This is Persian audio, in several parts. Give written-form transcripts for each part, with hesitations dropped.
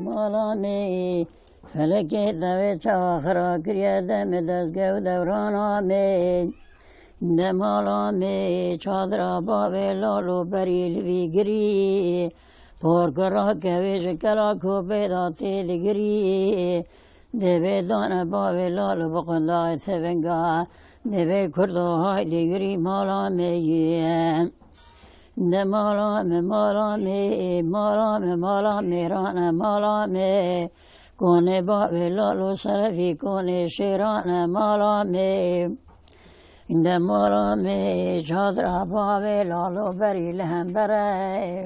مالامی فلکی دوی چاخرا کریه دم دزگو دورانامی نمالامی چادرا باوی لالو بریل وی گری پورکرا کویش کلا کو پیدا تیل گری دوی دان باوی لالو بقنداغ سفنگا دوی کردو های دیگری مالامی مالامی مالامی مالامی مالامی ران مالامی کونه باوی لالو سرفی کونه شیران مالامی مالامی چادر باوی لالو بری لهم بره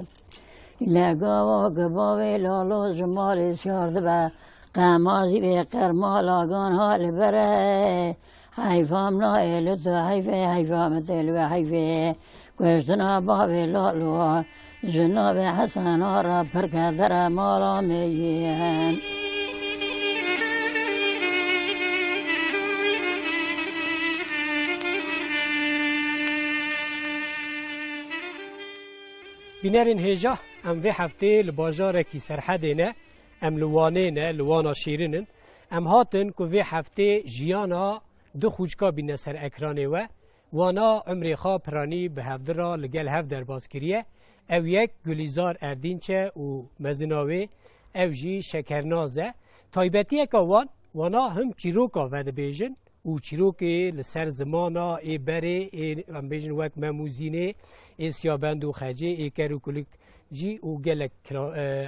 لگاوا که باوی لالو جمال سیارده به قمازی به قرمالاگان حال بره حیفام نایلو تو حیفه حیفام تلو حیفه کشتنا باوی لالو جناب حسن را پرکدر مالامی بینرین هجا ام وی هفته لباجاره کی سرحده نه ام لوانه نه لوانا شیرینن ام هاتن که وی هفته جیانا دو خوشکا بینه سر اکرانه و وانا عمر خواه پرانی به هفته را لگل هفت در باز کریه او یک گلیزار اردینچه و مزناوی او جی شکرنازه تایبتی اکا وانا هم چیروکا وده بیجن و چیروکی لسر زمانا ای بره ای ام بیجن وک مموزینه ای سیابند و خجه ای کرو کلک جی و گلک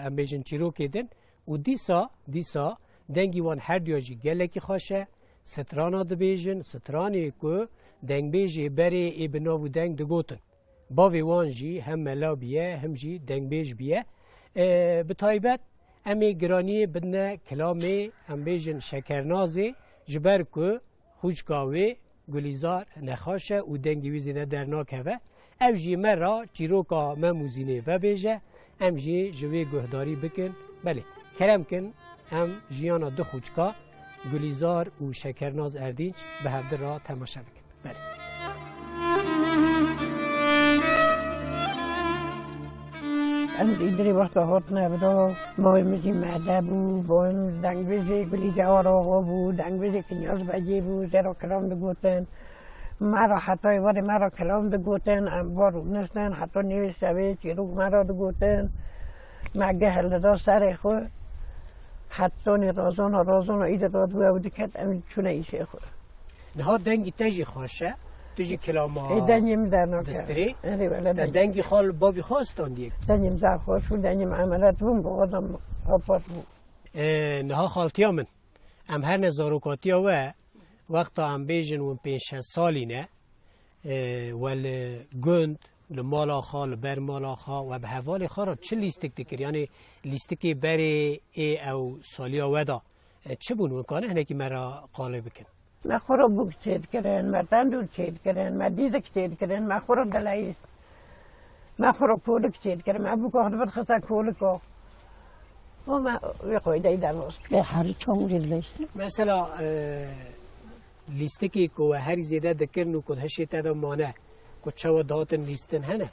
ام بیجن چیروکی دن و دیسا دنگی وان هر دیا جی گلکی خوشه سترانا ده بیجن سترانی که دنگ بیجی بره ای بناو دنگ ده گوتن باوی وان جی هم ملا بیه هم جی دنگ بیج بیه به تایبت امی گرانی بدنه کلامی ام بیجن شکرنازی جبر که خوشگاوی گلیزار نخاشه و دنگی ویزی ندرناک هوه او جی مرا چیروکا مموزینه و بیجه ام جی جوی گهداری بکن بله کرم کن ام جیانا دو خوشگا گلیزار و شکرناز اردینچ به هفته را تماشا بکن بله ام دیدری وقت هات نبرا مای میزی معده بود بایم دنگ بیزی گلیزار آقا بود دنگ بیزی کنیاز بجی بود زیرا کلام بگوتن مرا حتی واری مرا کلام بگوتن بارو نستن حتی نیوی سوی چیروک مرا بگوتن مگه هل دا سر خود حتی نی رازان ایده داد بود کت امید چونه ایشه خود نها دنگی تجی خوشه تجی کلاما دنیم در نکرد دستری در دنگی خال باوی خواستان دیگه دنیم زر خوش بود دنیم عملت بود با آدم آپاس بود نها خالتیا من ام هر نزاروکاتیا و وقتا ام بیجن و 5 سالی نه ول گند لمالا خال بر مالا خا و به حوال خارا چه لیستک دکر یعنی لیستکی بری ای او سالیا ودا چه بون مکانه هنه که مرا قاله بکن ما خورا بوک چید کرن ما تندور چید کرن ما دیزک چید کرن ما خورا دلایست ما خورا کولک چید کرن ما بوک آخد بد خطا کولکا و ما وقویده ای دلوست به هر چون لیست مثلا لیستکی که هر زیده دکرنو کد هشی تدا مانه کد چوا داتن لیستن هنه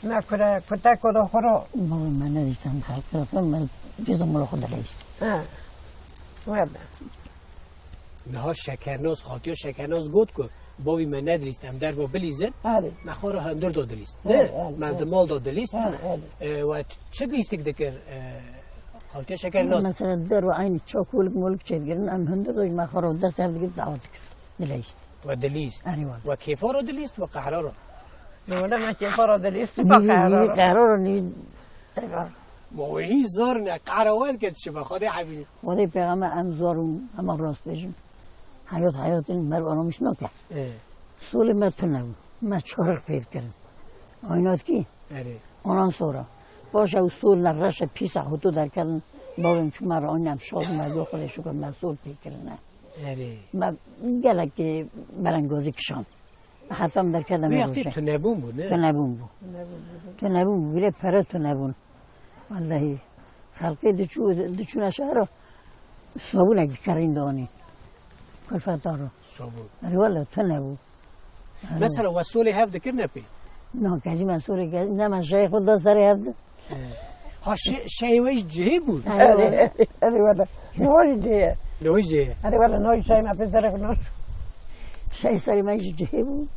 ما کتا کدا خورا باوی من ندیستم خلق رفتم من دیدم ملا خود لیست وده نها شکرناز خاطیا شکرناز گود که باوی من ندلیستم در و بلیزن مخوره هندر داده لیست نه من مال داده لیست و چه لیستک دکر خاطیا شکرناز مثلا در و عین چاکولک مولک چید گرن ام هنده دوش مخوره دست هفته گرد دعوت کرد دلیست و دلیست و کیفا را دلیست و قهرا را نولا ما کیفا را دلیست و قهرا را نیوی موهی زار نه قهروان کد شما خدا حبیبی خدا پیغمبر ام زارون ام راست بشم حیات این مروانو مشنا کرد سول متنم ما چارق پید کردم آینات کی آنان سورا باشه و سول نرش پیس خودو در کردن باویم چون مرا آنیم شاد مردو خودشو که مسئول پید کردن ما گلک برنگازی کشان حتم در کردم روشه تو نبون بود نه؟ تو نبون بود بله پره تو نبون والله خلقی دچون اشعارا صابون اگه کرین دانی کلفت دارو صابون اره والله تو نبود مثلا وصولی هفته کر نپی؟ نه کجی من سوری کردی نه من شای خود دا سری هفته ها شیوهش جه بود آره والا نوش جه نوش جه آره والا نوش شای ما پسر خوناش شای سری مایش جه بود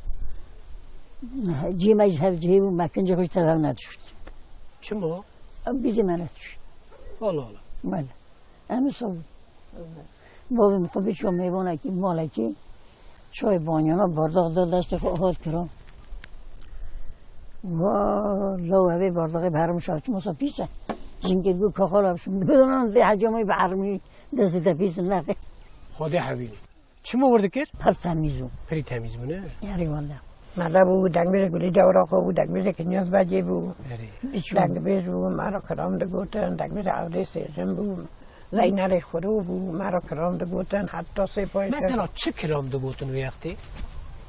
جی مایش هف جه بود مکنجه خوش طرف نداشت چما؟ بیزی من نداشت والا والا همین صبح بابیم خوبی چون میبونه که مالکی چای بانیانا بارداغ داد دست خواهد کرام و لوحه بارداغی برم شد که مسا پیسه جنگید بود که خالم شد بدونم زی حجامای برمی دستی تا پیسه نقه خواهده حبیلی چما ورده کرد؟ پر تمیزو پری تمیز بونه؟ یاری والا مالا بود دنگ بیز گلی جورا خواه بود دنگ بیز کنیاز بجی بود بله دنگ بیز بود مرا کرام ده گوتن دنگ بیز عوده سیزم بود زینر خورو بود مرا کرام ده گوتن حتی سه پای مثلا چه کرام ده گوتن وقتی؟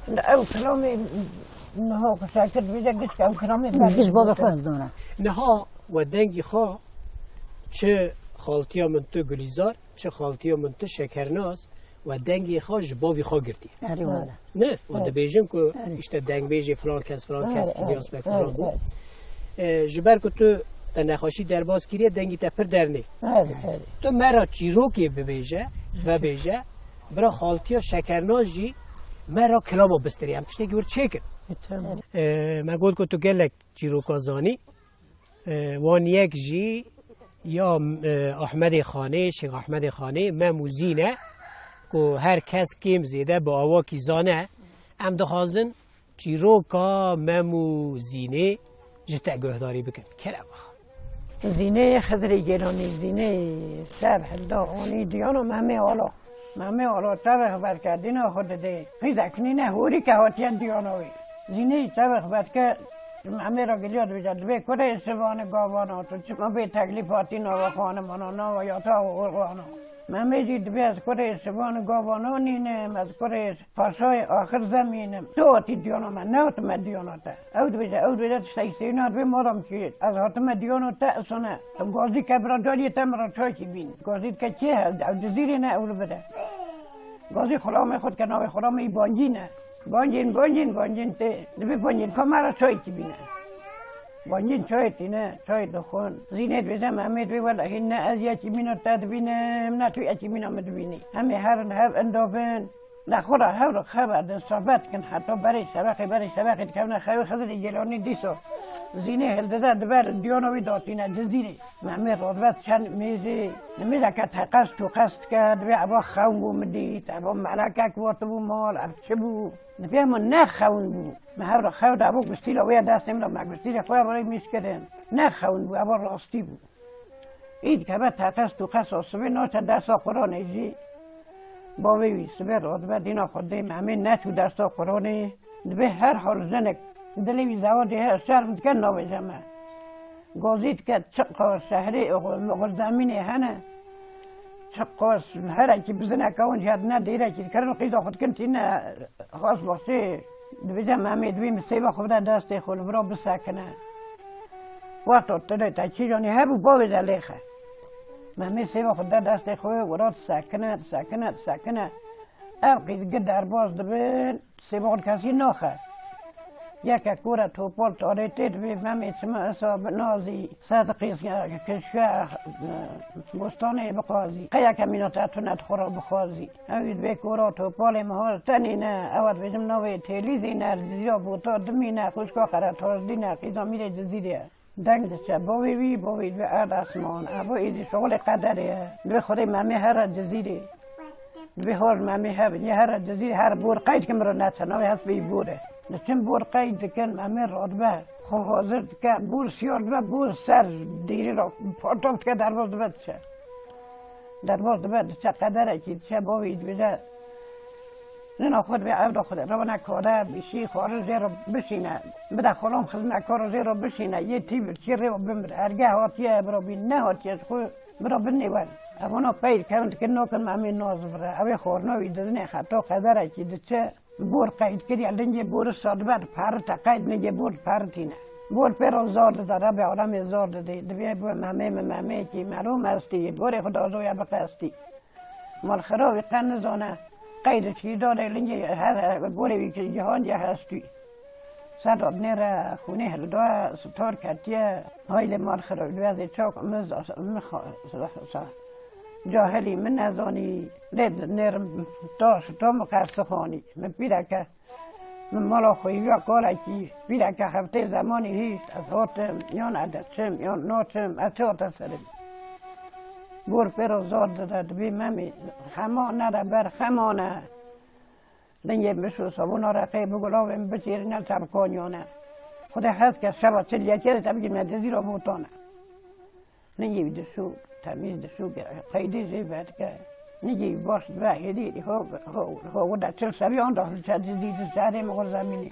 او کرام نه کشاکت بیزه گش که او کرام گش باب خواهد دونه نها و دنگی خواه چه خالتیا من تو گلیزار چه خالتیا من تو شکرناز و دنگی خواه جباوی خواه گردی یاری والا نه و ده بیجم که اشته دنگ بیجی فلان کس کلیاس بک فلان بود جبر که تو نخواشی در باز کریه دنگی تا پر درنه تو مرا چیروکی ببیجه و بیجه برا خالتیا شکرناز جی مرا کلامو بستری هم تشتی گور چه کن من گود که تو گلک چیروکا زانی وان یک جی یا احمد خانه شیخ احمد خانه مموزینه که هر کس کم زیده با آوا کی زانه ام دخوازن چیروکا مموزینه جتا گهداری بکن کرم زینه خضری گرانی زینه سر حلدا آنی دیانو مهمه آلا تبه خبر کردین خود ده خیزکنی نه هوری که هاتیان دیانوی زینه تبه خبر که مهمه را گلیاد بجد به کره استوان گاوانا تو چما به تکلیفاتی نوا خانمانا نوا یا تا غرغانا مهمه جید به از کره استوان گاوانا نینم از کره پاسای آخر زمینم تو آتی دیانا من نه آتم دیاناتا اود بجد سیستینات به مارم که از آتم دیاناتا اصانه تو گازی که برا داری تم را چاکی بین گازی که چه هست او جزیری نه اول بده گازی خلام خود که ناوی خلام ای بانجینه بانجین ته دبی بانجین کامرا چای کی بینه بانجین چای تینه چای دخون زینت بزم همه دوی ولی هنه از یکی مینو تد بینم نه توی یکی مینو مدبینی همه هر اندافن نخورا هر خبر دن صحبت کن حتی برای سبقی که نه خواه خضر گلانی دیسو زینه هلده دبر دیانوی داتینه جزیره مهمه رادوت چند میزه که تقصد تو قصد کرد بی عبا خون بو مدید عبا ملکک واتو بو مال ارچه بو نبی همه نه خون بو مهر خون دعبا گستیل اوی دستم را مگستیل خواه برای میش کردن نه خون بو عبا راستی بو اید که با تقصد تو قصد آسوه ناچه درسا قرآن ایزی باوی سبه رادوت دینا خوده مهمه نه تو درسا قرآنه نبی هر حال زنک دلیوی زوادی هست شرم کن نویزمه گازید که چقا شهری مغل زمینی هنه چقا هر اکی بزنه که اونجا نه دیره که کرن قیدا خود کنتی نه خواست باشه دویزم همه دویم سیبا خود دسته خود برا بسکنه وقت اتده تا چی جانی هبو باویز علیخه همه سیبا خود دسته خود برا سکنه او قید گدر باز دبین سیبا خود کسی ناخه یک کورا توپال تاریتید بی من اسم اصاب نازی صدقی کشور بستانه بقازی قیا کمینو تاتونت خورا بخوازی اوید بی کورا توپال مهار تنینه اوید بیشم نوی تیلیزی نه زیرا بوتا دمینه خوشکا خرا تازدینه قیدا میره جزیره دنگ دسته باوی به ارد اسمان ابا ایدی شغل قدره به خودی ممی هر جزیره به هر ممی هر جزیره هر بور قید که مرا نتناوی هست بی بوره نشون بور قید کن امیر رادبه خو حاضر که بور سیار به بور سر دیری را پارتافت که در باز دبت چه قدره که چه باوید بده نه خود به عبد خود رو نکاره بشی خارج رو بشینه بده خلام خدمتکار رو بشینه یه تیب چیره و بمره هرگاه هاتیه برا بین نه هاتیه خود برا بنیول اونا پیر کردن که نوکن مامی ناز بره اوی خورناوی دزنه خطا قدره که چه بور قید کردی الان بور صادبت پرت قید نگه بور پرتینه بور پر زارد داره به آدم زارد دی دوی بور مهمه که معلوم هستی بور خدا زویا بقاستی مال خرابی قن زانه قید چی داره لنگه هر بوری که جهان جه هستی صد نره خونه هلدا ستار کتیه هایل مال خراب دوازه چاک مز جاهلی من نزانی لید نرم تا مقصه خانی من پیره که من مالا خویی یا کالا کی پیره که هفته زمانی هیست از هاتم یان عددشم یان ناتم از چهات سرم بور پر زاد داد بی ممی خمان نره بر خمانه لنگه بشو صابونا رقیب بگلاویم بچیر نلتب کانیانه خود هست که شبا چلیه چیره تبگی مدزی را بوتانه لنگه بیدشو تمیز دشو قیده زیبت که نگه باش و هدیدی ها ودا چل سبی آن داخل چند زید شهر مغل زمینی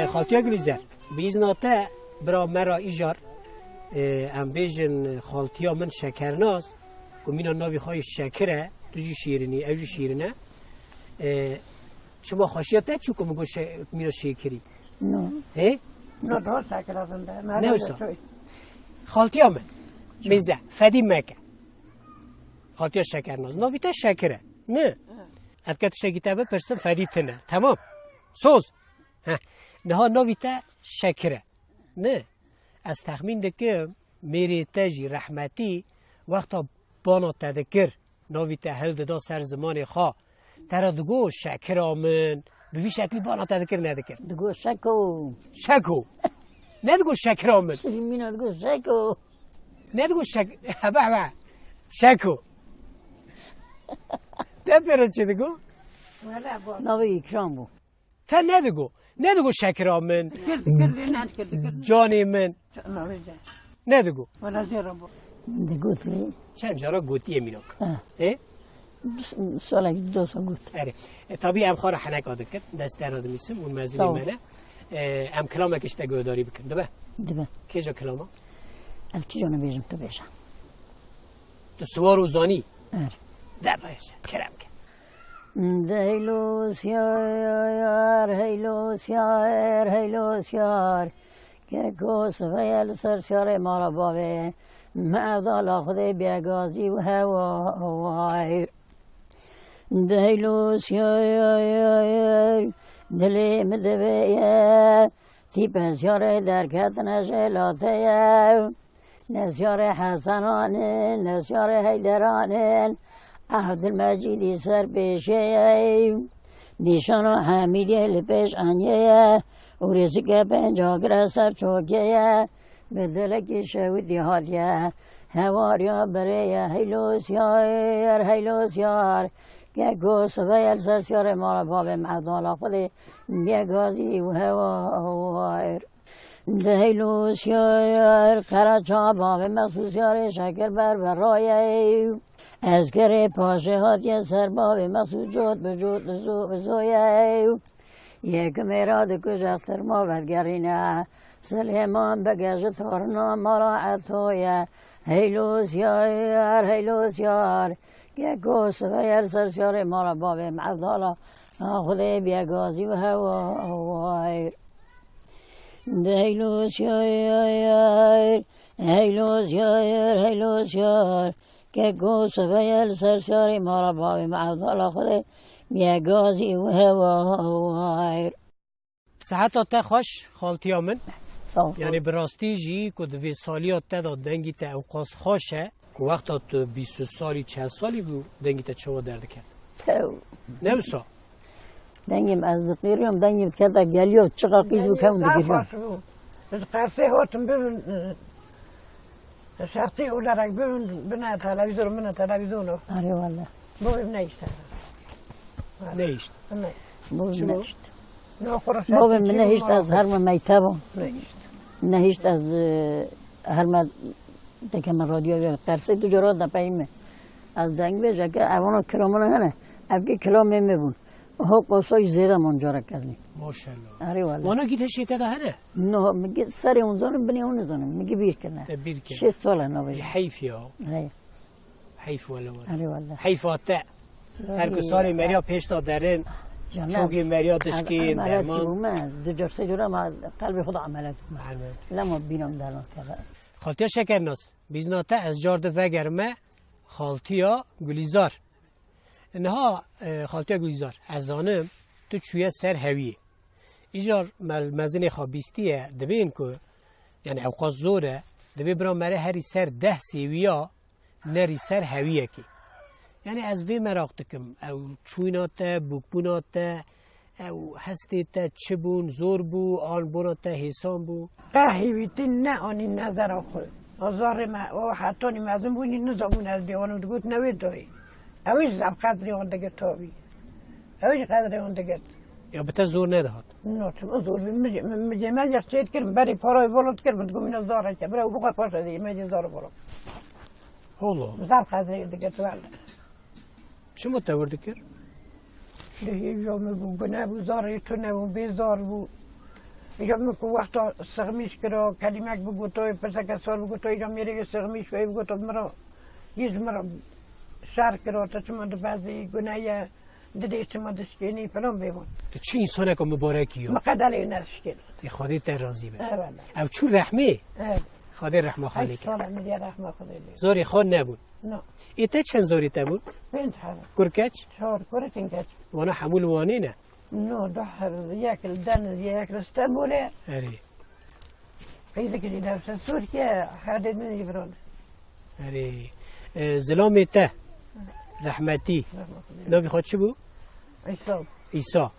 خالتیا گلیزر بیزناته برا مرا ایجار ام بیجن خالتیا من شکرناز که مینا ناوی خواهی شکره دوجی شیرینی اوجی شیرینه شما خاشیاته چو که مگو مینا شکری؟ نه نه دو شکر ازنده نه خالتیا من میزه فدی مکه خالتیا شکرناز ناوی تا شکره نه ابکت شکیته بپرسم فدی تنه تمام سوز نه ناویتا شکره نه از تخمین دکم میری تجی رحمتی وقتا بانا تدکر ناویتا هل دا سر زمان خواه ترا دگو شکر آمن بوی شکلی بانا تدکر ندکر دگو شکو نه دگو شکر آمن مینا دگو شکو نه دگو شکو ده پیرا چی دگو؟ ناوی اکرام بو تا ندگو شکر آمن جانی من ندگو دگو تلی چند جارا گوتیه مینوک سالک دو سال گوت اره طبیعی ام خواه حنک آده کد دست در آده میسم اون مزیلی منه ام کلام اکش تگوداری بکن دبه که جا کلاما؟ از کی جانو بیجم تو بیجم تو سوار و زانی؟ اره در بایشه کرم کن هیلو سیار که کوس ویل سر مارا باوه معذال خود بیگازی و هوای هیلو سیار دلی مدویه تی پسیار درکت نشلاته نسیار حسنانه نسیار حیدرانه عهد المجیدی سر پیشه دیشان حمیدی لپش آنیه و رزق پنجاگر سر چوکیه به دلکی شویدی حالیه هواریا بریه هیلو سیار که گوس ویل سر سیار مارا باب معدالا خودی بیگازی و هوایر هیلو سیار قرچا باب مخصوصیار شکر بر برایه از گره پاشه هاتیه سر باب مخصوص جود به جود بزویه یک میراد کج اختر ما بدگرینه سلیمان بگج تارنا مرا عطویه هیلو سیار که گوس ویر سر سیار مارا باب معدالا خودی بیگازی و هوایر هیلو سیار که گوس ویل سر سیار مارا باب معدالا خودی بیگازی و هوایر ساعت تا خوش خالتیا من یعنی براستی جی که دوی سالیات تا دنگی تا اوقاس خوشه که وقتا تو 20 سالی 40 سالی بود دنگی تا چوا درد کرد نه بسا دنگیم از دقیقیم دنگیم کتا گلیو چقا قیدو کم دقیقیم قرصه هاتم ببین شرطی اولارک ببین بنا تلویزیون من تلویزیون آره والله بابیم نیشت نیشت بابیم نیشت بابیم نهیشت از هر میتابم نهیشت از هر دکم رادیو قرصه تو جرات نپایمه از دنگ بیجا که اوانو کلامونه هنه افگه کلام میبون ها قصای زیده منجاره کردیم ماشاءالله آره والله وانا گیت شیطه ده هنه نه میگه سر اون زانم بنی اون زانم میگه بیر کنه بیر کنه 6 ساله نباشه حیف یا حیف ولی حیف آتا هر کساری مریا پیش تا درن چوگی مریا دشکی درمان دو جور سه جور ما قلب خدا عملت لما بینم درمان کرده خالتیا شکرناس بیزناته از جارده وگرمه خالتیا گلیزار انها خالتیا گلیزار از آنم تو چویه سر هویه ایجار مزین خوابیستیه دبین که یعنی اوقات زوره دبی برا مره هری سر 10 سیویا نری سر هویه کی یعنی از وی مراق دکم او چویناته بکبوناته او هستیته چه بون زور بو آن بوناته حسان بو قهیویتی نه آنی نظر آخوی آزار ما و حتی نمازم بونی نزامون از دیوانو دگوت نوید دایی اویش زب قدری آن دگه تابی اویش قدری آن دگه یا بتا زور ندهد نه چون زور میگه مجه چید کرد بری پارای ولد کرد من گومین از زاره که برای بقای پاشه دیگه مجه زاره برو هولو زب قدری دگه توله چه متورد کرد؟ دیگه یا میگو گناه بو زاره تو نبو بیزار بو یا میگو وقتا سغمیش کرا کلمک بگو توی پسک سال بگو توی یا میره سغمیش وی بگو تو مرا یز مرا شر کرا تا چما دو بعضی گناه دیده چما دشکنی فلان بیمون تو چه انسانه که مبارکی ها؟ مقدله نشکن ای خودی تر رازی به اولا او چون رحمه؟ خودی رحمه خالی 8 کرد سال میگه رحمه خدا لی زوری خود نبود نه ایتا چند زوری تا بود؟ 5 حرف کرکچ؟ 4 کرکن کچ وانا حمول وانی نه؟ نه دو حرف یک الدن یک استنبوله اری پیدا کردی نفس سوریا حدد منی برون اری زلامی تا رحمتی ناوی خود چی بود؟ ایسا ایسا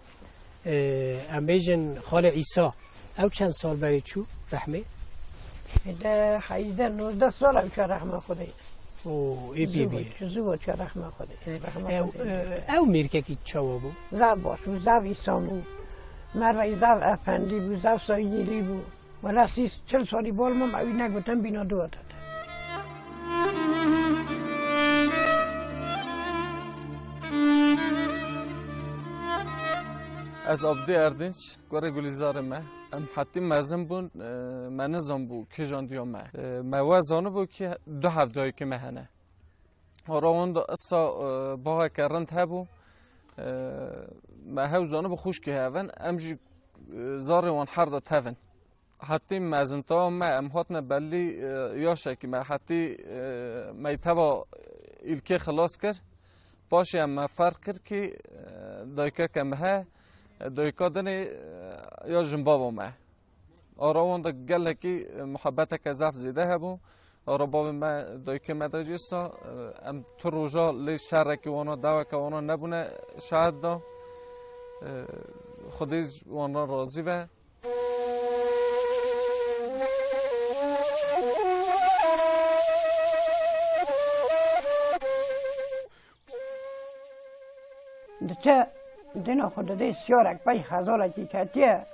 ام بیجن خال ایسا او چند سال برای چو رحمه؟ ده 18 19 سال هم که رحمه خدا او ای بی بی زود که رحمه خدا او میرکه کی چاوا بود؟ زب باش و زب ایسان بود مروی زب افندی بود زب ساییلی بود ولی 40 سالی بال ما معوی نگوتم بینا دو داده از آبدی اردنج گوره گلیزار ما ام حتی مزن بون منظم بو که جاندیو ما وزانو بو که 2 هفته که مهنه آراوان دا اصا باقی کرند هبو ما هاو جانو خوش که هون امجی زار وان هر دا تون حتی مزن تا ما ام هاتنا بلی یاشه که ما حتی ما تبا ایلکه خلاص کرد باشه ام فرق کرد که دایکه کم ها دایکا دنی یا جنبابو ما آراوان دا گله که محبت که زفت زیده هبو آرا باب ما دایکه مدرجیسا ام تو روزا لی شهر که وانا دعوه که وانا نبونه شاید دا خودیز وانا راضی به چه دینا خود دی سیارک پای خزاله کی کتیه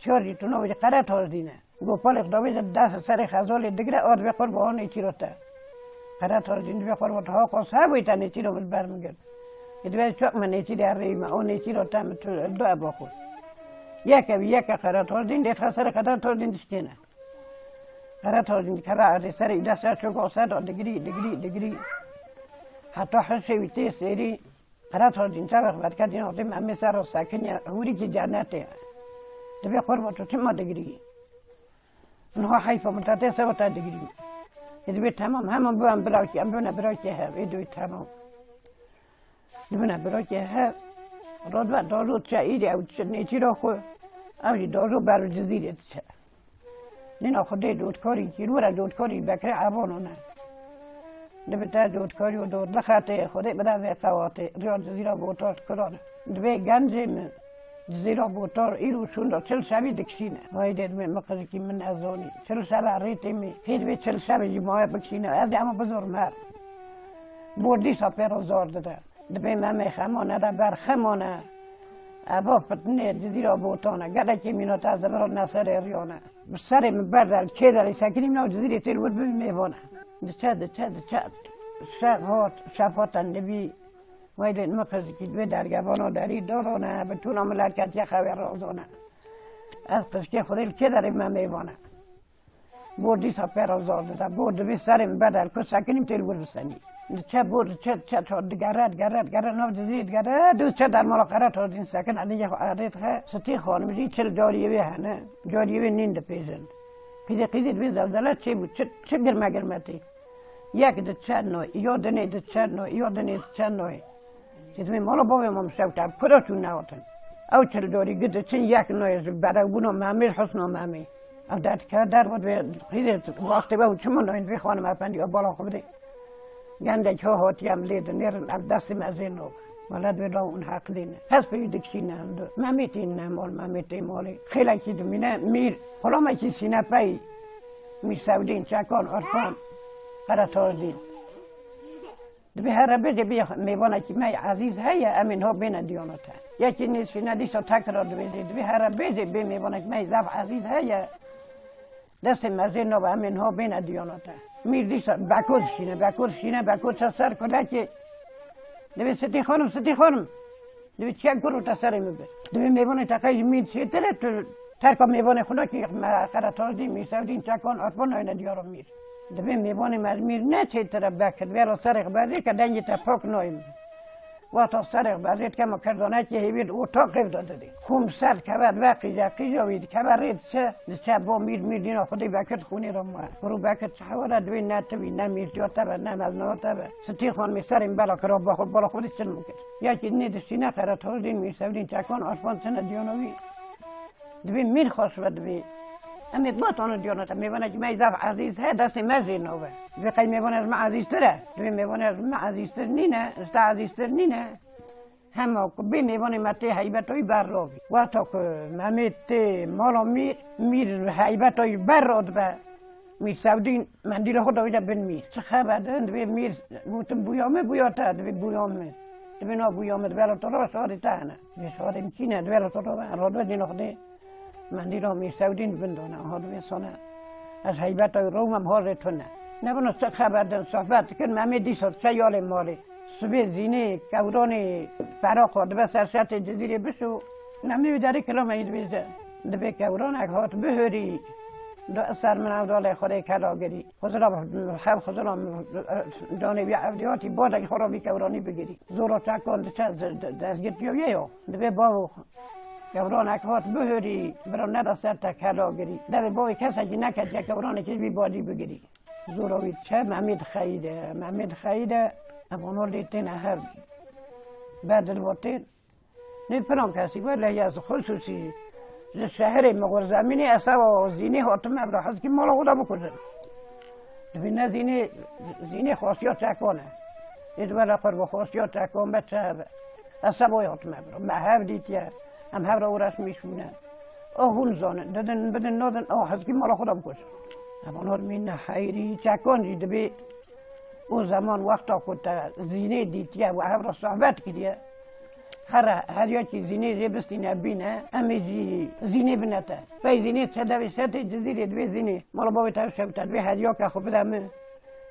سیاری تو نوی قره تاز دینه گوپال اقدامی دست سر خزال دیگره آرد بخور با آن ایچی رو تا قره تاز دینه بخور با تا قاس ها بایتا نیچی رو برمیگرد ادوی چوک من نیچی در ریمه آن نیچی رو تا دو باخور یک قره تاز دین دیت سر قره تاز دین دشکنه قره تاز دین که را سر ایده سر چوک آسه دا دگری حتی حسویتی سری قرار تا دین چه وقت کردین آدم همه سر و سکنی هوری که جنته دبی خور تو چه دگری اونها حیفا متعته سه تا دگری دبی تمام همون بوام براکی ام بنا براکی ها دبی تمام دبنا براکی ها راد دارو چه ایدی او چه نیچی را خو او دارو بر جزیره چه دینا خودی دودکاری کی رو دودکاری بکره عوانونه دبته دودکاری و دود لخاته خودی بدازه قواته ریاض زیرا بوتار کرده دبی گنجم زیرا بوتار ایرو شوندا 40 شبی دکشینه وای دید من مقصدی که من ازونی 40 شب ریتی می هیچ به 40 شب جمعه بکشینه از اما بزرگ مر بردی سپر زار داده دبی من خمانه دا بر خمانه ابا فتنه زیرا بوتانه گله که مینات از بر نصر ریانه سر من بردل چه داری سکنیم نو زیری تل ود میوانه چه شفات نبی ویل مقصدی که به درگبانو داری دارونه به طول مملکت یه خبر رازانه از قصه خودی که داری من میوانه بردی سپر آزار داده برد به سرم بدل که سکنیم تل ود بسنی چه برد چه گرد نو جزیرت گرد دو چه در ملاقات آدین سکن علیه عادت خه ستی خانم جی چل جاریه به هنه جاریه به نیند پیزن قیزی دوی زلزله چی بود چه گرمتی یک ده چند نوع یا دنه ده چند نوع یا دنه ده چند نوع چیزمی مالا باوی ما مشوتم کداشون نواتن او چل داری گده چند یک نوع برای بونا مهمی حسن و مهمی او درد که در بود قیزی وقتی باو چما نوعین بی خوانم افندی و بالا خوبه گنده که هاتی هم لید نیرن اب دست مزین نو ولد ویلا اون حق دینه پس بیدک سینه هم دو ممیتی نمال ممیتی مالی خیلی که دومینه میر خلامه که سینه پی میر سودین چکان عرفان قرطازین دبی هر بگه بیا میوانه که می عزیز هیا امین ها بین دیانته یکی نیست سینه دیسا تکرار دبی هر بگه بیا میوانه که می زف عزیز هیا دست مزین نو امین ها بین دیانته میر دیسا بکوز شینه سر کده که دبی ستی خانم دبی چک کرو تا سر میبر دبی میوانه تقیی مید شیطره ترکا میوانه خدا که قرطازی می سودین چکان عرفان این دیارم میر دبی میوانه میر نه شیطره بکرد ویرا سرق بردی که دنگی تا پاک نویم و تا سرق بردید که ما کردانه که هیوید او تا قیب داده دی خوم سر کبر و قیجا وید کبر رید چه با میر دینا خودی بکرد خونی رو ما برو بکرد چه حوالا دوی نه توی نه میر جاتا با نه مزناتا با ستی خان می سریم بلا کرا با خود بالا خودی چل مکرد یکی نیدستی نه قرطازین می سودین چکان عرفان سنه دیانوی دوی میر خوش و دوی امی باتانو دیانتا میوانه که می زف عزیز ها دست مزین نوه دوی قی میوانه از ما عزیزتره دوی میوانه از ما عزیزتر نینه است عزیزتر نینه همه که بی میوانه متی حیبتوی بر روی وقتا که ممیت مالا میر حیبتوی بر رود با میر سودین مندیل خود ویده بین میر چه خبر دارن دوی میر بوتم بویامه بویاتا دوی بویامه دوی نا بویامه دوی تو رو سواری تهنه دوی سواری مکینه دوی تو رو رادو دینو خودی مندی را می سودین بندونه ها دوی سانه از حیبت های روم هم حاضرتونه نبونه چه خبر دن صحبت کن ممی دیسا چه یال مالی صبح زینه کوران فراق ها دوی سرشت جزیره بشو نمی داری کلام اید بیزه دوی کوران اک هات بهری دو اثر من عبدالله خوره کلاگری خزرا دانه بی عبدیاتی باید اگه خرابی کورانی بگیری زورا چکان دستگیر بیایه یا دوی باو کوران اکهات بهری برای ندستر تا کلاگری در باوی کسی که نکد که کوران چیز بی بادی بگیری زوروید چه محمد خیده افغانو لیتین هر بعد الوطین نید پرام کسی باید لحیه از خصوصی شهر مغور زمینی اصلا و زینه حاتم ابرا حض که مالا خدا بکرزن ببینه زینه خاصیات چکانه اید ولی قرب خاصیات چکان بچه اصلا باید حاتم ابرا محب دیتیه هم هر او رسم میشونه آهون زانه بدن نادن حض که مالا خدا بکرزن افغانات مین خیری چکان دیده بی اون زمان وقتا خود زینه دیتیه و هر صحبت کردیه هر یکی زینه ریبستی نبینه امی زینه بنته فای زینه چه دوی شد جزیره دوی زینه مالا باوی تاو شبتر دوی هدیا که خوب بدم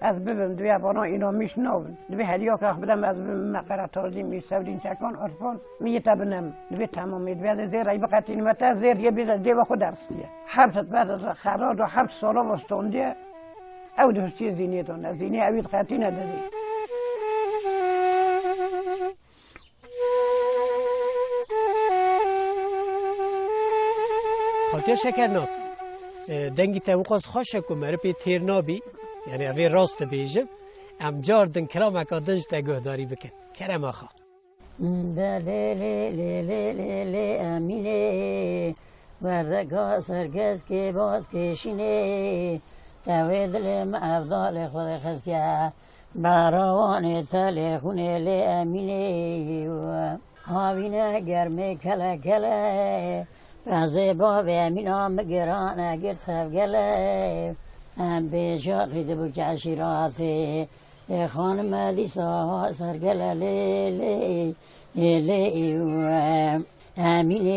از ببین دوی افغانا اینا میشنون دوی هدیا که خوب بدم از قرطازی می سودین چکان عرفان می تبنم دوی تمامی دوی از زیر ای بقیت اینمته زیر یه بیز دیو خود درستیه حبست بعد از خراد و 7 سالا وستونده او دوستی زینه دونه زینه اوید قطعی ندادی خاطر شکرناس دنگی توقعز خوشه که مره پی تیر نابی یعنی اوی راست بیجم ام جار دن کرام اکا دنج تگاه داری بکن کرم آخا لی امینه ورگا سرگز که باز کشینه توید لی افضال خود خستیه براوان تل خونه لی امینه هاوینه گرمه کله کله بعضی با و امینا مگران اگر سفگله به جاقی دبو کشیراتی خانم دیسا سرگله لی امینه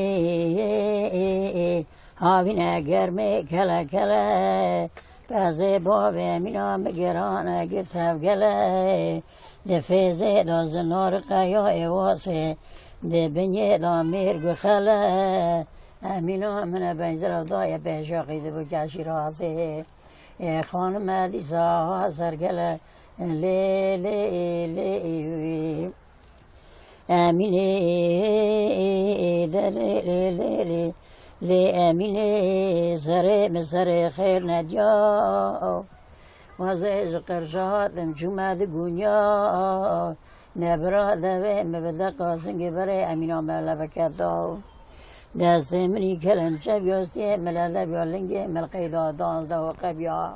هاوین گرمه کله کله بعضی با و امینا مگران اگر سفگله دفیزه دا زنار قیای واسه دبنیه دا میرگو خله امینا من بنزر دای به شاقی دبو کشی رازه خانم دیسا سرگله لی امینه لی امینه سره مسره خیر ندیا وزیز قرشاتم جمعه گونیا نبرا دوه مبده قاسنگی بره امینا ملا بکتا دست منی کلم شب یاستی ملاله بیالنگی ملقیدا دانزده و قبیا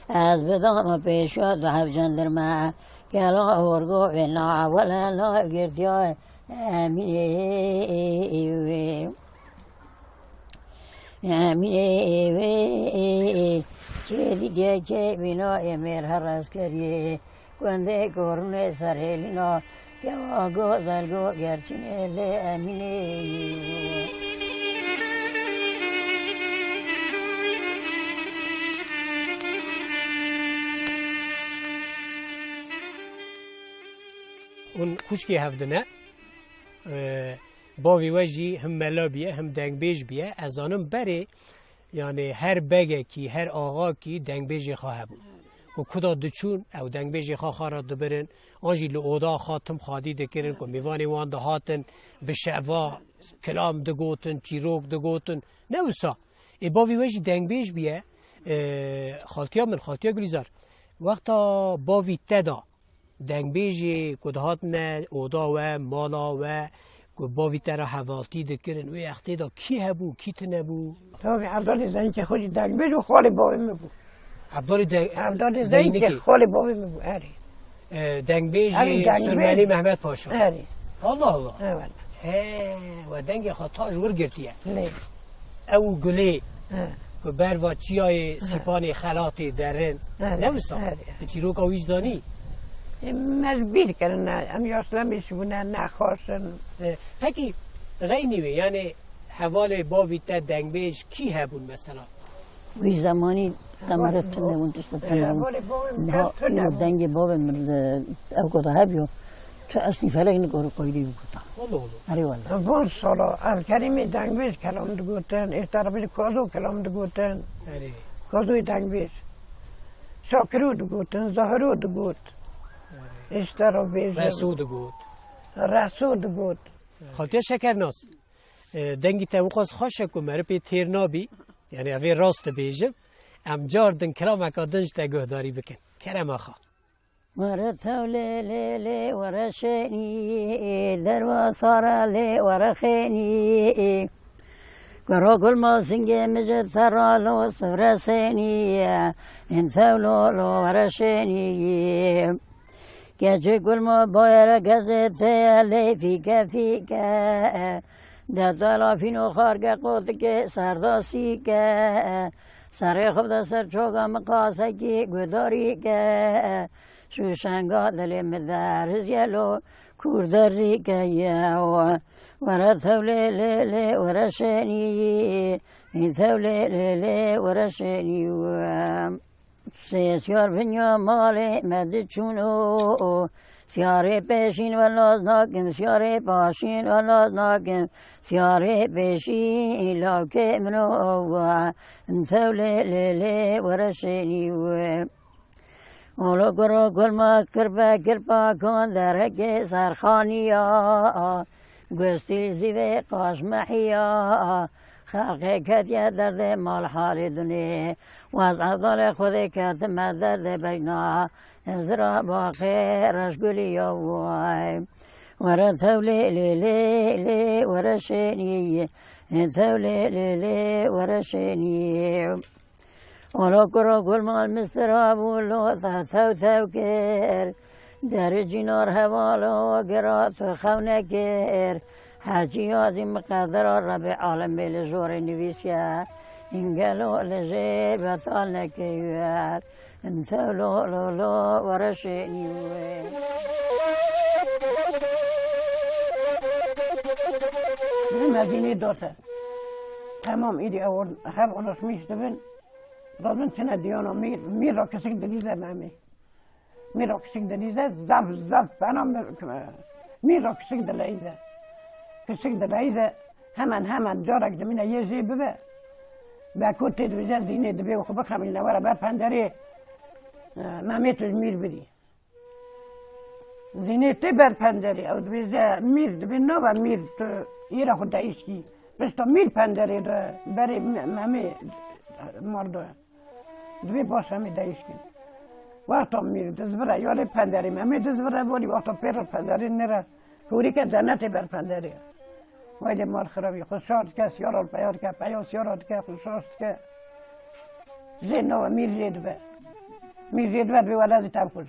از بدام پیشاد و حفجان درمه کلا ارگو و نا ولا لا گرتیا امینه امینه که دیگه که بینا امیر هر از کریه کنده کرونه سرهلینا که آگو زلگو گرچینه لی امینه اون خوشکی هفدنه باوی وجی هم ملا بیه هم دنگ بیج بیه از آنم بره یعنی هر بگه کی هر آقا کی دنگ بیجی خواه بود و کدا دچون او دنگ بیجی خواه را دبرن آنجی لعودا خاتم خادی دکرن که میوانی وان دهاتن به شعوا کلام دگوتن چیروک دگوتن نوسا ای باوی وجی دنگ بیج بیه خالتیا گلیزار وقتا باوی تدا دنگ بیجی کدهات نه اودا و مالا و باوی ترا حوالتی دکرن و اختی دا کی هبو کی تنبو تاوی عبدال زنی که خودی دنگ بیج و خالی باوی مبو عبدال زنی که خالی باوی مبو اری دنگ بیجی سلمانی محمد پاشا اری الله اول و دنگ خطاش ورگرتیه لی او گلی که بروا چیای سیپانی خلاطی درن نوسا چیروک آویزدانی مجبور کردن ام یاسلمیش بودن نخواستن پکی غینیوی یعنی حوال باوی تا دنگ بیش کی هبون مثلا وی زمانی تمرت تنمون تشتتنم اینو دنگ باوی او کتا هبیو تو اصلی فلای نگارو قایلی بکتا اری والله وان سالا الکریمی دنگ بیش کلام دگوتن احترابی کازو کلام دگوتن کازوی دنگ بیش شاکرو دگوتن زهرو دگوت اشترا بیش رسود بود خالتیا شکرناس دنگی توقعز خوشه که مره پی تیر نابی یعنی اوی راست بیجم ام جاردن کرام اکا دنج تگوه داری بکن کرم آخا ورثو لي ورشيني دروا صار لي ورخيني كروكل ما سنجي مجد ثرى لو سرسيني انسو لو ورشيني كاجي كل ما باير قزت لي فيك دادا فينو خارق قوتك سرداسيك سر خود سر چوگا مقاسه کی گداری که شوشنگا دل مدرز یلو کوردرزی که یا ورثو لی ورشنی میثو لی ورشنی سیار بنیا مال مد چونو سیاره پیشین و لاز ناکن سیاره پاشین و لاز ناکن سیاره پیشین لاکه منو انسو لی ورشنی اولو کرو کلما کرپا کن درک سرخانی گستی زیوه قاشمحی خلق کتیه درد مال حال دنیا و از عضال خود کت مدرد بجنا ازرا باقی رشگلی وای ورثو لی ورشنی انسو لی ورشنی اولو کرو گل مال مستراب و لو ثو کر در جنار حوالو گرات و خونه کر حاجی آزی مقدر رب عالم بیل جور نویسیه انگلو لجه بطال نکیویر انتو لو ورشنیوه مدینه دوته تمام ایدی اول هر اوناش میشته بین دادن چنه دیانا میر را کسک دلیزه مهمی میر را کسک دلیزه زف بنام میر را کسک دلیزه کسک دلیزه همان جارک زمینه یه زی ببه به کود تدویزه زینه دبه و خوبه خمیل نواره بر پندره مهمی توش میر بدی زینه تی بر پندره او دویزه میر دبه نو و میر تو ایره خود دایش کی بس تا میل پندری را برای ممی مرده دوی باش همی دایش کن وقتا میل دست برای یاری پندری ممی دست برای بودی وقتا پیر پندری نره کوری که جنتی بر پندری ولی مال خرابی خوشحال که سیارات پیاد که پیاد سیارات که خوشحالست که زین نو میل زید به میل زید به بی ولازی تب کن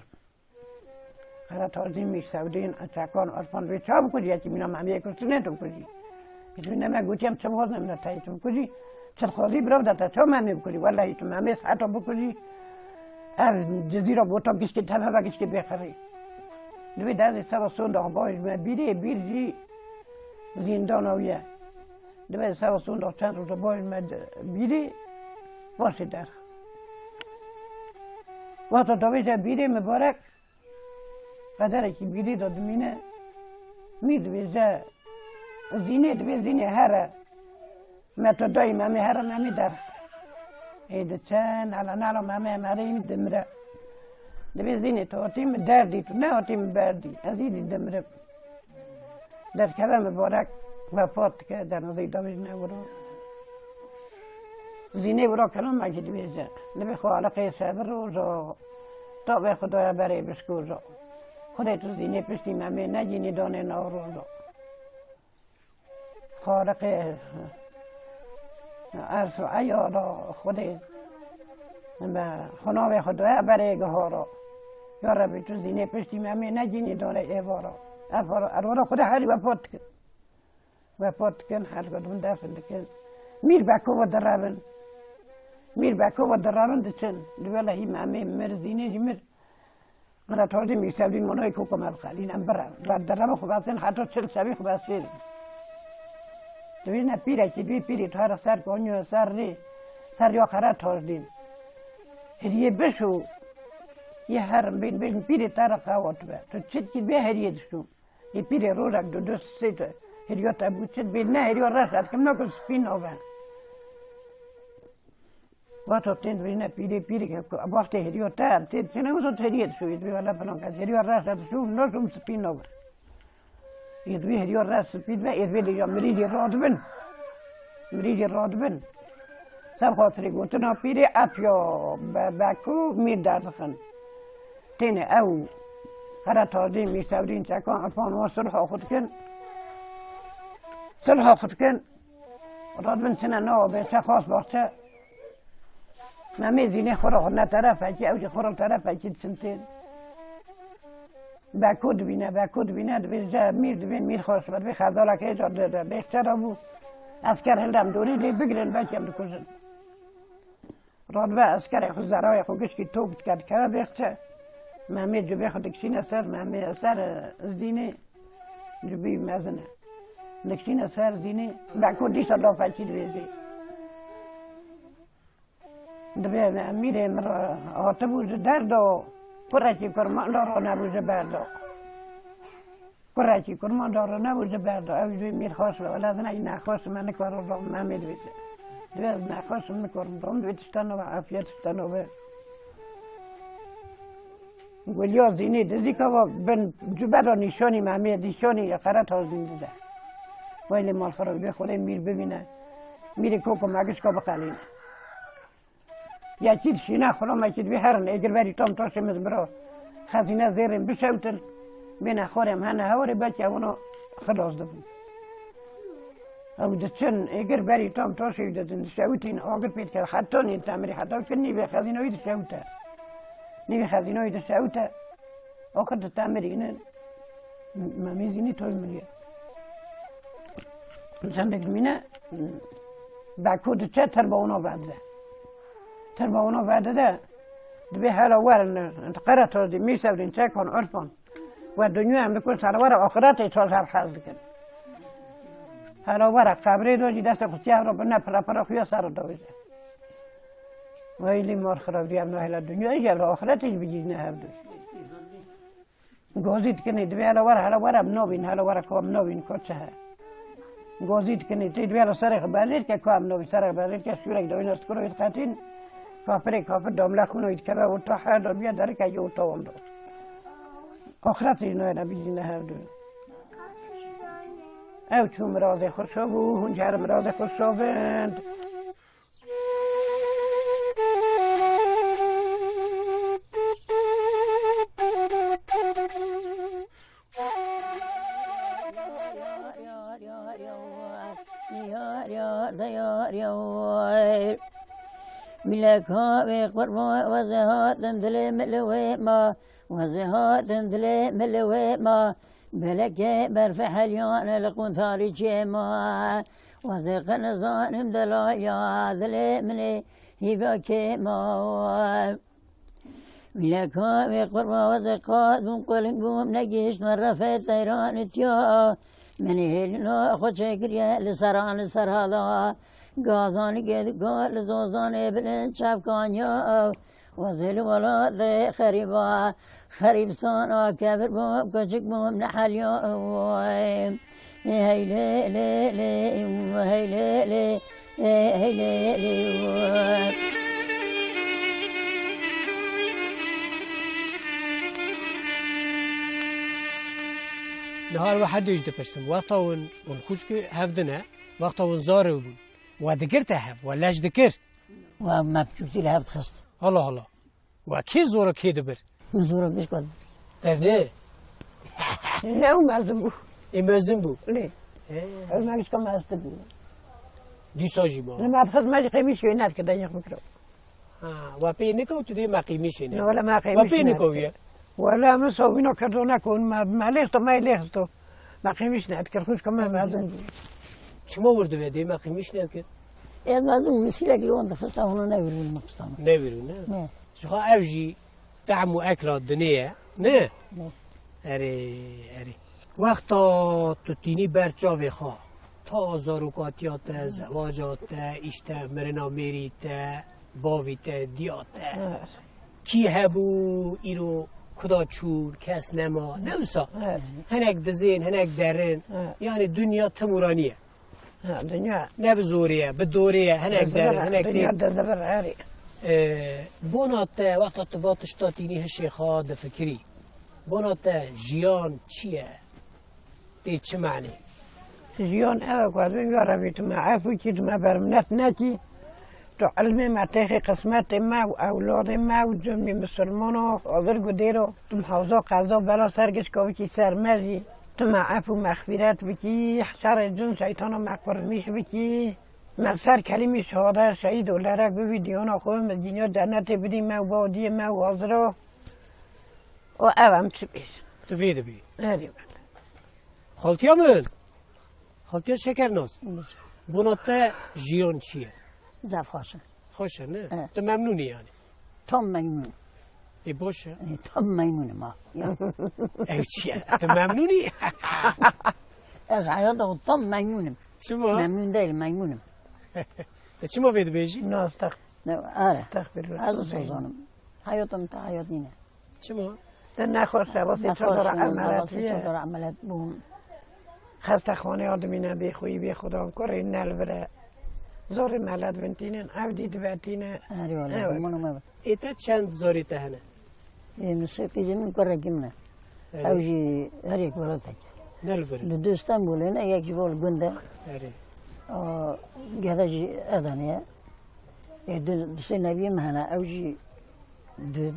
خرا تازی میش سودین اچکان ارفان روی چاب کنی یکی مینا ممی کسی نتون کنی کسی نمی گوشیم چه باز نمی تایتون کنی چه خالی برو داتا چه ممی بکنی والله تو ممی ساعتا بکنی جزیره بوتا کش که تفه و کش که بخری دوی دازی سوا سونداغ باید من بیری زندان آویه دوی سوا سونداغ چند روز باید من بیری باشه در وقتا دویجه بیری مبارک قدره که بیری داد مینه می دویجه زینه هره متدای ممی هره ممی در ایده چند علا ممی مره این دمره دوی زینه تو آتیم دردی تو نه آتیم بردی از این دمره در کلم مبارک وفات که در نزدیک دویج نبرو زینه برا کلام مگه دویجه دوی خالقه صبر روزا تا به خدای برای بسکوزا خودت تو زینه پشتی ممی نجینی دانه ناروزا خالق عرص و عیارا خودت خناوه خدای برای گهارا یا ربی تو زینه پشتی ممی نجینی دانه ایوارا ارورا خدا هری وفات کن هر کدوم دفن کن میر بکو و درابن دچن دولا هی ممی مرزینه جمر مرا تازه میسابدین منوی کوکم الخالین ام برا درابن خوباستن حتی 40 شبی خوباستن دوی نه پیره که دوی پیری تو هر سر کنیو سر یا خرا تازدین هریه بشو یه هرم بین پیری تر قوات به تو چت کی به هریه دشو یه پیری رو رک دو سه تا هریه تا بوچت بین نه هریه راست کم نکن سپین آور وقت تین بین پیری که وقت هریه تا تین چه نمیشه هریه دشو دوی والا فلان که هریه راست دشو نشوم سپین آور یه دوی هریه راست سپید و یه دوی یا مریدی رادبن سب خاطری گوتنا پیری افیا بکو میر دردخن تینه او هر تازه می سودین چکان افان و صلح خود کن رادبن سنه نو به چه خاص باشه ممی زینه خورا نه طرف اکی اوجی خورا طرف اکی سنتین بکود بینه دوی میر دوی خواست بر بی خزاله که ایجاد داده بهتر بود اسکر هلدم دوری لی بگیرن بچم دکوزن رادبه اسکر خود زرای خوگش که توبت کرد که بخچه مهمی جبه خود کشین سر مهمی سر زینه جبه مزنه نکشین سر زینه بکو دیش الله فچی دویزی دوی میره مرا آتا بوز درد و پرچی کرمان دارا نبوز بردا پرچی کرمان دارا نبوز بردا اوی دوی میر خواست ولی از نهی نخواست من نکارم را مهمی دویزه دوی از نخواست نکارم را دوی تشتانو و عافیت تشتانو به گلیا زینی دزی که بن جبرا نشانی مهمی دیشانی قرات ها زنده ده ولی مال خرابی به خوده میر ببینه میری کوکو مگش که بقلینه یا چید شینه خورم اکید به هرن اگر بری تام تاشه مزبرا خزینه زیرم بشوتن بینه خورم هنه هوری بچه اونو خلاص دفن او دچن اگر بری تام تاشه دادن شوتین آگر پید که حتی نید تمری حتی که نیوه خزینه هایی شوته نیوه خزینه هایی شوته آخر تمری اینه ممیزینی توی ملیه زندگی مینه بکود چه تر با اونا بعده دوی حالا ورن انتقارت ها دی میسودین چه کن عرفان و دنیا هم بکن سر آخرت ایتال سر خزد کن حالا قبره دو جی دست خودچه را بنا پرا خویا سر دویزه ویلی مار خراب دیم نه حالا دنیا ایجاب را آخرت ایج بجیز نه هم دوش گازید کنی دوی حالا ورم نوین حالا کام نوین کچه ها گازید کنی دوی حالا سرخ بردید که کام نوین سرخ بردید که شورک دوین است کروید قطین کافر دامله خونوید که را اوتا حال بیا داره که یه اوتا هم داد آخرت اینا نبیدی نه هر دو او چون مراز خوشا بو هنجر مراز خوشا بند ملكها بقربان وزهات دل ملوي ما وزهات دل ملوي ما بلك برفح اليان القنثاري جيما وزق نظام دلايا دل ملي هباك ما ملكها بقربان وزقات من قلقوم نجيش مرفت سيران تيا من هلنا خود شكريا لسران سرهادا غازان گد گال زوزان بلند شفقانیا وزل ولا ذي خريبا خريب سانا كبر بوم كشك بوم نحليا هي لي لي لي هي لي لي هي لي لي نهار واحد يجد برسم وقتا ونخوشك هفدنا وقتا ونزاره بون ودكرت هف ولاش دكر وما بشوفتي لهفت خست الله الله وكي زورا كي دبر زورا بيش قد تفني لا مازم بو امازن بو ليه ما بيش كم استدو دي ساجي ما لما ادخل مالي قيميش وينات كده يخبكرو وابي نكو تدي ما قيميش هنا ولا ما قيميش وابي نكو يا ولا مسوينو كردو نكون ما ليختو ما ليختو ما قيميش نذكر خوش كمان مازم شما ورده بده ما قيميش نذكر از مازم مسيلك لون دخلت هنا ناويرو المقصتان ناويرو نه شو اوجي دعمو اكل الدنيا نه اری وقتا تو تینی برچاوی خواه تا زاروکاتیات زواجات ایشته مرنا میریت باویت دیات کی هبو ایرو کدا چور کس نما نوسا هنک دزین هنک درن یعنی دنیا تمورانیه دنیا نه به زوریه به دوریه هنک درن هنک دنیا دزبر عاری بونات وقتا تواتش تا تینی هشی خواه دفکری بونات جیان چیه؟ دی چه معنی؟ جیان اوه قد بگاره بیتو ما عفو چید ما برمنت نکی تو علم ما تخی قسمت ما و اولاد ما و جمعی مسلمان و حاضر گدیرو تو محوضا قضا بلا سرگش که بکی سرمرزی تو ما عفو مغفرت بکی شر جن شیطان و مقبرمیش بکی من سر کلمی شهاده شهید و لرک ببی دیانا خواه مدینیا جنت بدی ما و بادی ما و حاضرو و اوام چی بیش تفیده بی هری بله خالتیا من خالتیا شکر ناز بونات جیان چیه؟ زف خوشه خوشه نه؟ تو ممنونی یعنی؟ تام ممنون ای باشه؟ تام ممنون ما ای چیه؟ تو ممنونی؟ از حیات خود تام ممنونم چما؟ ممنون دیل ممنونم چما وید بیجی؟ ناز آره تخبیر از سوزانم حیاتم تا حیات نینه چما؟ نخواسته واسه چطور عملتیه چطور عملت بوم خسته خانه آدمی نبی خویی بی خدا کاری نل بره زار ملت بنتینن عبدید بتینه آره والا منو ما ایتا چند زاری تهنه؟ موسیقی جمعی کار کمونه اوجی هر یک ولد تک نل بره دوستان بولن یک جوال گنده آره گهداجی ادانیه دوست نبی مهنا اوجی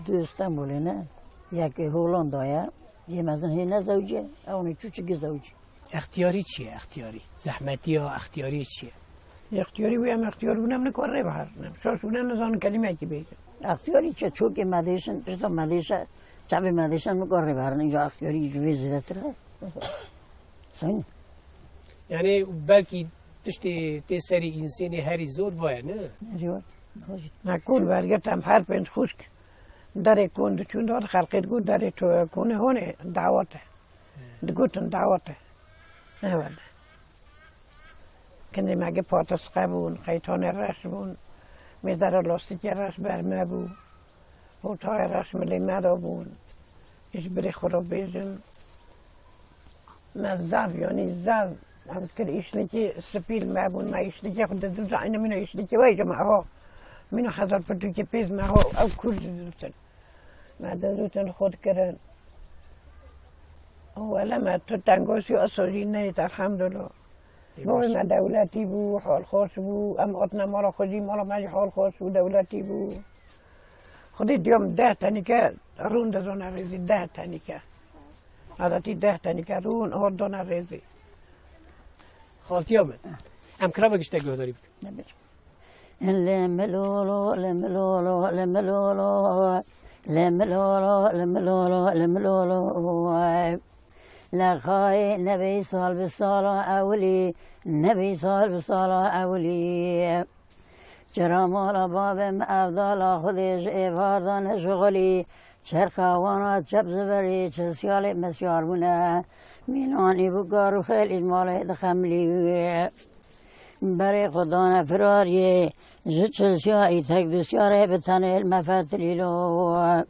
دوستان بولن یک هولندایا یه مثلا هی نزوجه اونی چوچگی زوجی اختیاری چیه اختیاری؟ زحمتی یا اختیاری چیه؟ اختیاری بیم اختیاری بونم نکاره بهر نم شاشونه نزان کلمه کی بیشه اختیاری چه چوک مدیشن پشت مدیشه چه مدیشن مکاره بهر اینجا اختیاری جوی زیاده تره سین یعنی بلکی تشتی تی سری انسانی هری زور وای نه؟ ریوت نکن برگردم هر پنج خشک در کن چون داد خلقت گود در تو کنه هونه دعوته دگوتن دعوته نه ولی کنی مگه پاتس قبون خیطان رش بون میذاره لاستیک رش برمه بون بوتای رش ملی مدا بون ایش بری خورا بیجن مزاف یعنی زاف هم کر ایشنکی سپیل مبون ما ایشنکی خود دوزا اینه منو ایشنکی وایجا معها منو خزار پرتو که پیز معها او کل دوزن ما دوزن خود کرن ولما تتنگوسی آسوزی نیت الحمدلله نوع ما دولتی بو حال خاص بو ام اتنا مرا خودی مرا مجی حال خاص بو دولتی بو خودی دیام 10 تنیکه رون دزون ریزی 10 تنیکه عادتی 10 تنیکه رون آر دون ریزی خالتی آمد ام کرا بگشته گهداری بکن نبیش لملولو لملولو لملولو لملولو لملولو لملولو لخای نبی سال به سال اولی نبی سال به سال اولی جرامال بابم افضل خودش ایواردان شغلی چرخوانا چپ زبری چسیال مسیار بونه مینانی بگارو خیلی مال دخملی برای خدان فراری جچلسیایی تک دوسیاره به تنه مفتلیلو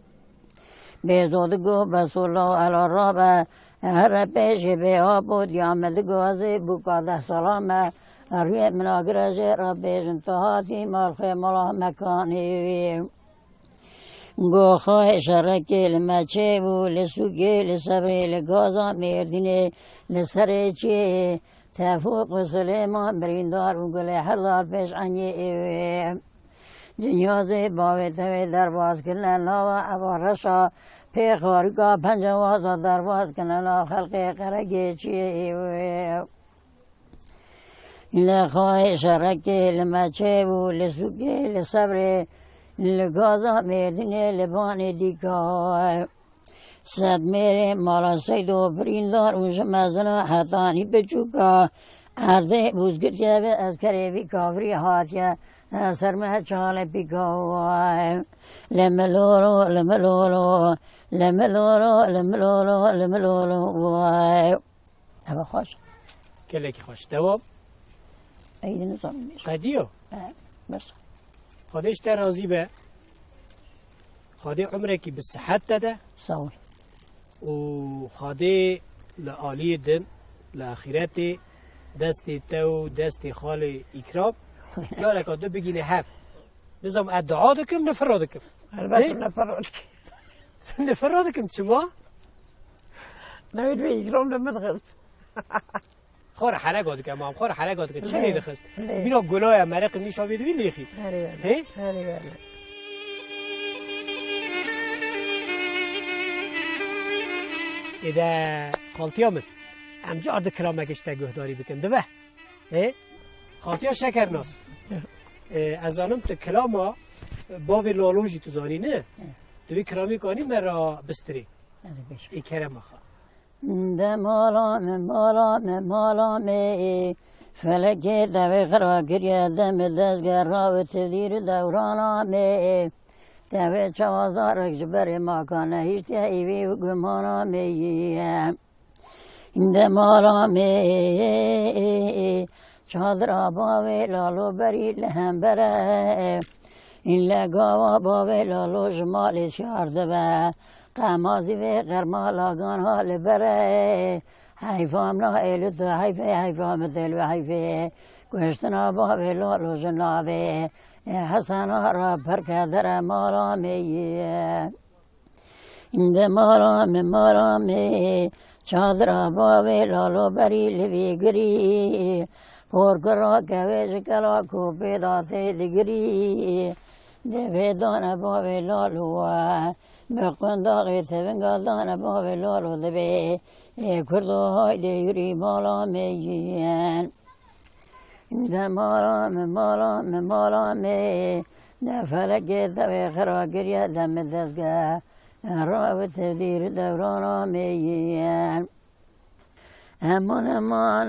بیزودگو بسولو علا رابه هر پیش به آبود یامدگو از بکاده سلامه روی مناگرج را بیش انتهاتی مالخی ملا مکانی گو خواه شرکی لمچه بو لسوگی لصبری لگازا میردینه لسر چی تفوق سلیمان بریندار و گل حلال پیش انی جنیازه باوی توی درباز کنن لاوا عبارشا پیخارگا پنجوازا درباز کنن لا خلقی قرگی چیه لخواه شرکی لمچه بو لسوگی لصبری لگازا میردینه لبان دیگاه صد میره مالا سیدو بریندار و جمزنا حتانی بچوکا عرضه بوزگرتیه به از کریبی کافری حاتیه سرمه چاله بیکاوای لملولو لملولو لملولو لملولو لملولو اما خوش کلی که خوش دواب ایدی نظام میشه قدیو بس خودش تا راضی به خاده عمره که به صحت داده سوال و خاده لعالی دن لآخرت دست تو دست خال اکرام جالك دو بگینه هفت نظام ادعا دکم نفرا دکم البته نفراد نفرا دکم چما؟ نوید به اکرام دمت خور حلقا دکم هم خور حلقا دکم چه لیلی خست؟ بینا گلای مرق نیش آوید وی لیخی هری بله ایده خالتی آمد همجا آرد کرامکش تگهداری بکن ده به خالتی ها شکرناس از آنم تو کلاما باوی لالوجی تو زانی نه دوی کرامی کنی مرا بستری ای کرم خواه ده مالام فلکی دوی خرا گریه دم دزگر را و تدیر دورانام دوی چوازارک جبر ماکانه هیچ ایوی و گمانام ده مالام چادر باوی لالو بری لهم بره این لگاوا باوی لالو جمالی شارده به قمازی و قرمالاگان حال بره حیفام لا ایلو تو حیفام تلو حیفه گوشتنا باوی لالو جنابه حسنا را پرکدر مالامیه این ده مالامی چادر باوی لالو بری لوی گری پرکرا کویش کلا کو پیدا سی دیگری ده دانه باوی لالو بقنداقی تبنگا دانه باوی لالو ده کردو های ده یوری مالا میگین ده مالا می ده فلکی تبی خرا گریه دم دستگاه را و تبدیر دورانا میگین امان ما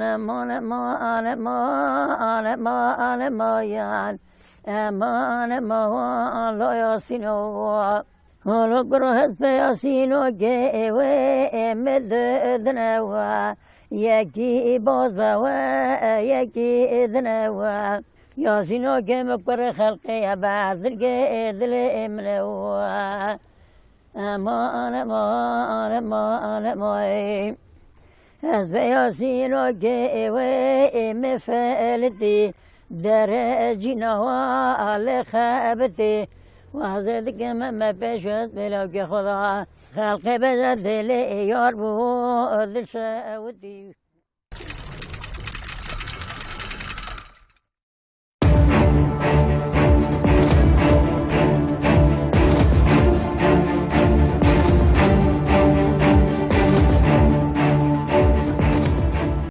لا یاسینو ولو گروهت پیاسینو که اوه مددنو یکی بازو یکی ادنو یاسینو که مکبر خلقی بعضر که دل امنو امان از بیاسینو که اوه مفلتی در جنوا آل خبتی وحضرت که من پیشت بلا که خدا خلق بزد دل یار بود دل شودی